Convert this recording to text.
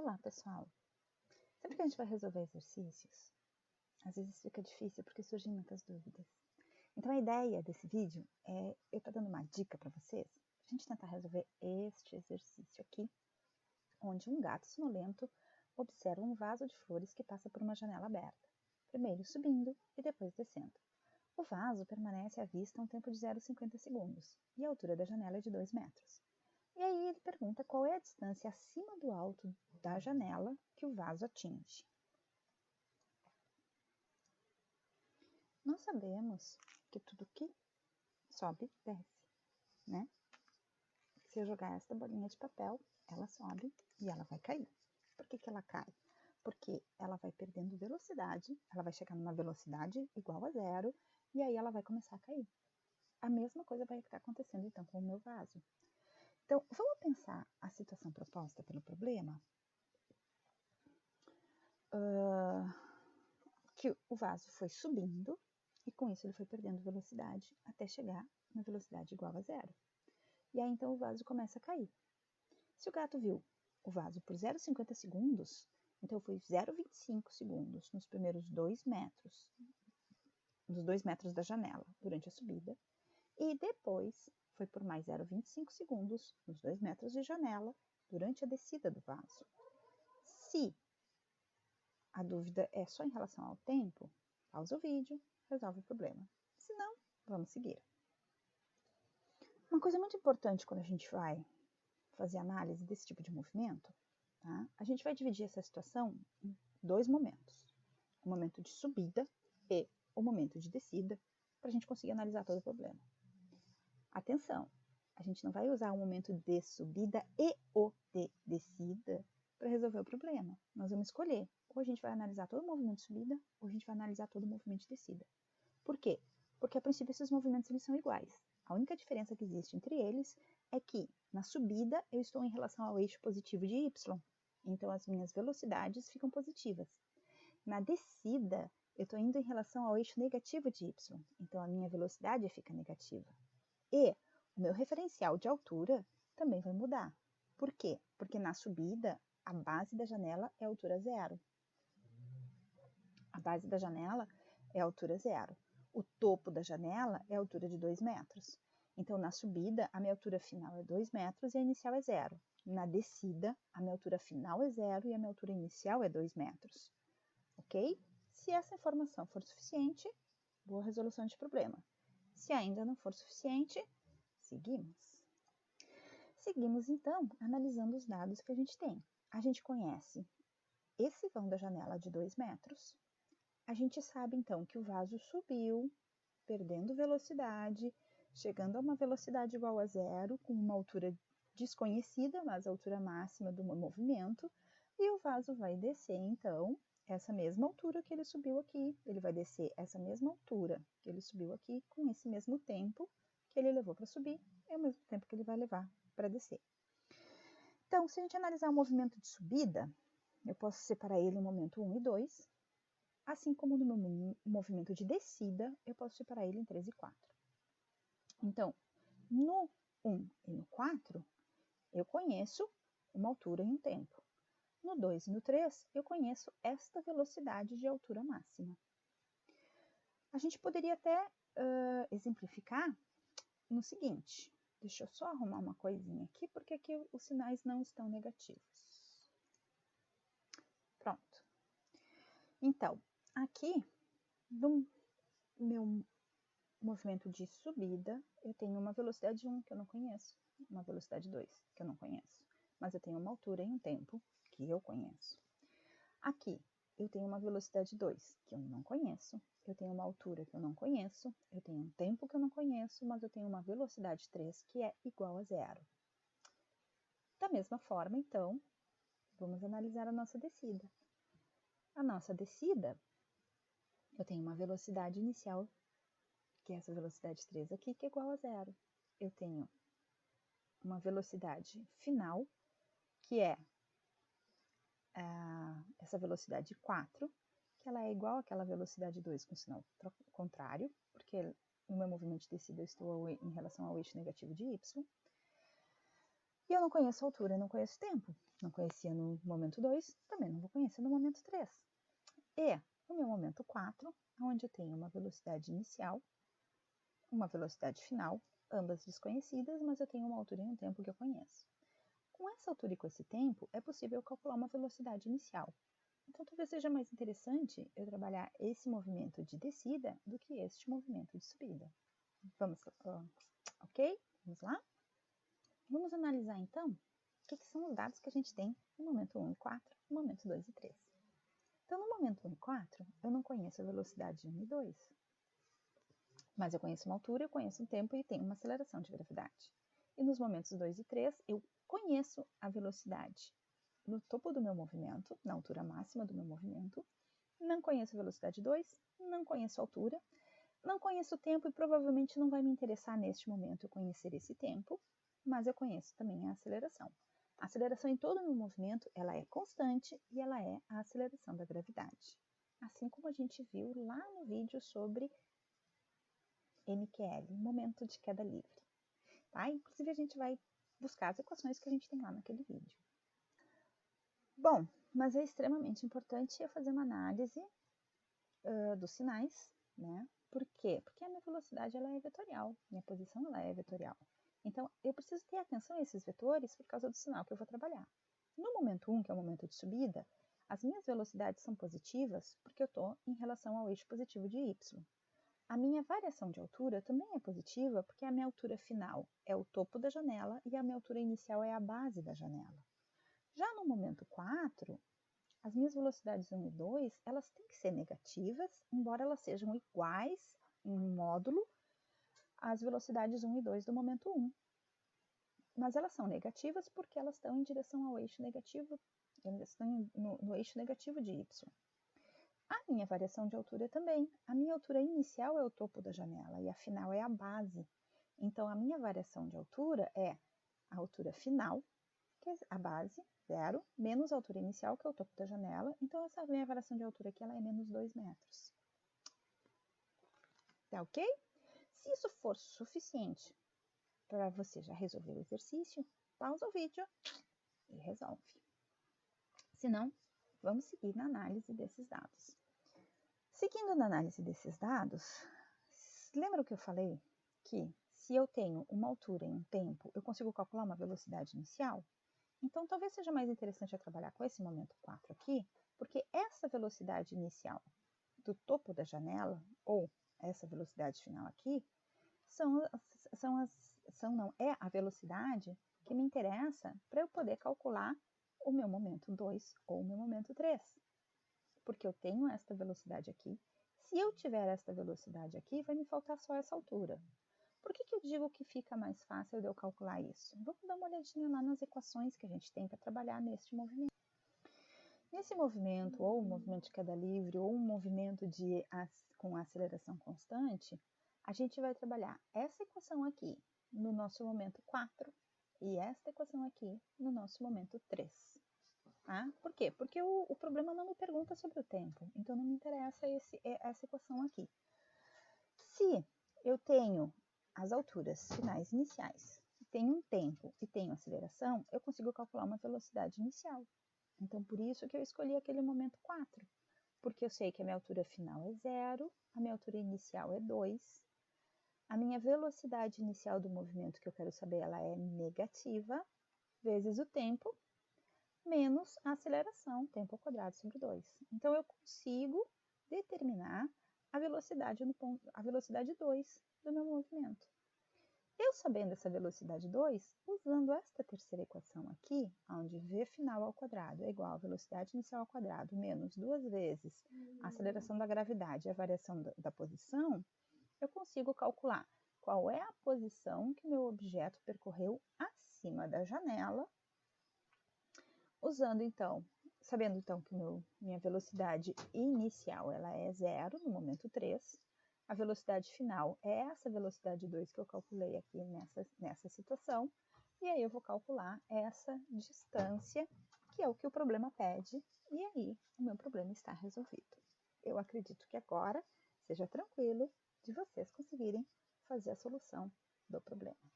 Olá, pessoal! Sempre que a gente vai resolver exercícios, às vezes fica difícil porque surgem muitas dúvidas. Então a ideia desse vídeo é eu estar dando uma dica para vocês, a gente tentar resolver este exercício aqui, onde um gato sonolento observa um vaso de flores que passa por uma janela aberta, primeiro subindo e depois descendo. O vaso permanece à vista um tempo de 0,50 segundos e a altura da janela é de 2 metros. E aí ele pergunta qual é a distância acima do alto da janela que o vaso atinge. Nós sabemos que tudo que sobe, desce, né? Se eu jogar esta bolinha de papel, ela sobe e ela vai cair. Por que ela cai? Porque ela vai perdendo velocidade, ela vai chegar numa velocidade igual a 0 e aí ela vai começar a cair. A mesma coisa vai estar acontecendo então com o meu vaso. Então, vamos pensar a situação proposta pelo problema? Que o vaso foi subindo e com isso ele foi perdendo velocidade até chegar na velocidade igual a 0. E aí então o vaso começa a cair. Se o gato viu o vaso por 0,50 segundos, então foi 0,25 segundos nos primeiros 2 metros, nos 2 metros da janela durante a subida, e depois foi por mais 0,25 segundos nos 2 metros de janela durante a descida do vaso. Se a dúvida é só em relação ao tempo, pausa o vídeo, resolve o problema. Se não, vamos seguir. Uma coisa muito importante quando a gente vai fazer análise desse tipo de movimento, tá? A gente vai dividir essa situação em 2 momentos. O momento de subida e o momento de descida, para a gente conseguir analisar todo o problema. Atenção, a gente não vai usar o momento de subida e o de descida para resolver o problema. Nós vamos escolher, ou a gente vai analisar todo o movimento de subida, ou a gente vai analisar todo o movimento de descida. Por quê? Porque a princípio esses movimentos eles são iguais. A única diferença que existe entre eles é que na subida eu estou em relação ao eixo positivo de y, então as minhas velocidades ficam positivas. Na descida eu estou indo em relação ao eixo negativo de y, então a minha velocidade fica negativa. E o meu referencial de altura também vai mudar. Por quê? Porque na subida a base da janela é a altura 0. A base da janela é a altura 0. O topo da janela é a altura de 2 metros. Então, na subida, a minha altura final é 2 metros e a inicial é 0. Na descida, a minha altura final é 0 e a minha altura inicial é 2 metros. Ok? Se essa informação for suficiente, boa resolução de problema. Se ainda não for suficiente, seguimos. Seguimos, então, analisando os dados que a gente tem. A gente conhece esse vão da janela de 2 metros. A gente sabe, então, que o vaso subiu, perdendo velocidade, chegando a uma velocidade igual a 0, com uma altura desconhecida, mas a altura máxima do movimento, e o vaso vai descer, então, essa mesma altura que ele subiu aqui. Ele vai descer essa mesma altura que ele subiu aqui, com esse mesmo tempo que ele levou para subir, é o mesmo tempo que ele vai levar para descer. Então, se a gente analisar o movimento de subida, eu posso separar ele em momento 1 e 2, assim como no meu movimento de descida, eu posso separar ele em 3 e 4. Então, no 1 e no 4, eu conheço uma altura e um tempo. No 2 e no 3, eu conheço esta velocidade de altura máxima. A gente poderia até exemplificar no seguinte. Deixa eu só arrumar uma coisinha aqui, porque aqui os sinais não estão negativos. Pronto. Então, aqui, no meu movimento de subida, eu tenho uma velocidade 1 que eu não conheço, uma velocidade 2 que eu não conheço, mas eu tenho uma altura e um tempo que eu conheço. Aqui, eu tenho uma velocidade 2 que eu não conheço, eu tenho uma altura que eu não conheço, eu tenho um tempo que eu não conheço, mas eu tenho uma velocidade 3 que é igual a 0. Da mesma forma, então, vamos analisar a nossa descida. A nossa descida, eu tenho uma velocidade inicial, que é essa velocidade 3 aqui, que é igual a 0. Eu tenho uma velocidade final, que é essa velocidade 4, que ela é igual àquela velocidade 2 com sinal contrário, porque no meu movimento de descida eu estou em relação ao eixo negativo de y. E eu não conheço a altura, não conheço o tempo. Não conhecia no momento 2, também não vou conhecer no momento 3. E no meu momento 4, onde eu tenho uma velocidade inicial, uma velocidade final, ambas desconhecidas, mas eu tenho uma altura e um tempo que eu conheço. Com essa altura e com esse tempo, é possível calcular uma velocidade inicial. Então, talvez seja mais interessante eu trabalhar esse movimento de descida do que este movimento de subida. Vamos, ok? Vamos lá? Vamos analisar, então, o que são os dados que a gente tem no momento 1 e 4, no momento 2 e 3. Então, no momento 1 e 4, eu não conheço a velocidade 1 e 2. Mas eu conheço uma altura, eu conheço um tempo e tenho uma aceleração de gravidade. E nos momentos 2 e 3, eu conheço a velocidade no topo do meu movimento, na altura máxima do meu movimento. Não conheço a velocidade 2, não conheço a altura, não conheço o tempo e provavelmente não vai me interessar neste momento eu conhecer esse tempo, mas eu conheço também a aceleração. A aceleração em todo o meu movimento, ela é constante e ela é a aceleração da gravidade. Assim como a gente viu lá no vídeo sobre MQL, momento de queda livre. Tá? Inclusive, a gente vai buscar as equações que a gente tem lá naquele vídeo. Bom, mas é extremamente importante eu fazer uma análise dos sinais, né? Por quê? Porque a minha velocidade ela é vetorial, minha posição ela é vetorial. Então, eu preciso ter atenção a esses vetores por causa do sinal que eu vou trabalhar. No momento 1, que é o momento de subida, as minhas velocidades são positivas porque eu estou em relação ao eixo positivo de y. A minha variação de altura também é positiva porque a minha altura final é o topo da janela e a minha altura inicial é a base da janela. Já no momento 4, as minhas velocidades 1 e 2, elas têm que ser negativas, embora elas sejam iguais em módulo às velocidades 1 e 2 do momento 1. Mas elas são negativas porque elas estão em direção ao eixo negativo, elas estão no eixo negativo de y. A minha variação de altura também. A minha altura inicial é o topo da janela e a final é a base. Então, a minha variação de altura é a altura final, que é a base, 0, menos a altura inicial, que é o topo da janela. Então, essa minha variação de altura aqui ela é menos 2 metros. Tá ok? Se isso for suficiente para você já resolver o exercício, pausa o vídeo e resolve. Se não, vamos seguir na análise desses dados. Seguindo na análise desses dados, lembra o que eu falei? Que se eu tenho uma altura e um tempo, eu consigo calcular uma velocidade inicial? Então, talvez seja mais interessante eu trabalhar com esse momento 4 aqui, porque essa velocidade inicial do topo da janela, ou essa velocidade final aqui, é a velocidade que me interessa para eu poder calcular o meu momento 2 ou o meu momento 3. Porque eu tenho esta velocidade aqui. Se eu tiver esta velocidade aqui, vai me faltar só essa altura. Por que eu digo que fica mais fácil de eu calcular isso? Vamos dar uma olhadinha lá nas equações que a gente tem para trabalhar neste movimento. Nesse movimento, ou um movimento de queda livre, ou um movimento com aceleração constante, a gente vai trabalhar essa equação aqui no nosso momento 4 e esta equação aqui no nosso momento 3. Tá? Por quê? Porque o problema não me pergunta sobre o tempo, então não me interessa essa equação aqui. Se eu tenho as alturas finais iniciais, tenho um tempo e tenho aceleração, eu consigo calcular uma velocidade inicial. Então, por isso que eu escolhi aquele momento 4, porque eu sei que a minha altura final é 0, a minha altura inicial é 2, a minha velocidade inicial do movimento que eu quero saber, ela é negativa, vezes o tempo, menos a aceleração, tempo ao quadrado sobre 2. Então, eu consigo determinar a velocidade 2 do meu movimento. Eu sabendo essa velocidade 2, usando esta terceira equação aqui, onde v final ao quadrado é igual a velocidade inicial ao quadrado menos 2 vezes a aceleração da gravidade e a variação da posição, eu consigo calcular qual é a posição que meu objeto percorreu acima da janela, sabendo então que minha velocidade inicial ela é 0 no momento 3, a velocidade final é essa velocidade 2 que eu calculei aqui nessa situação, e aí eu vou calcular essa distância, que é o que o problema pede, e aí o meu problema está resolvido. Eu acredito que agora seja tranquilo de vocês conseguirem fazer a solução do problema.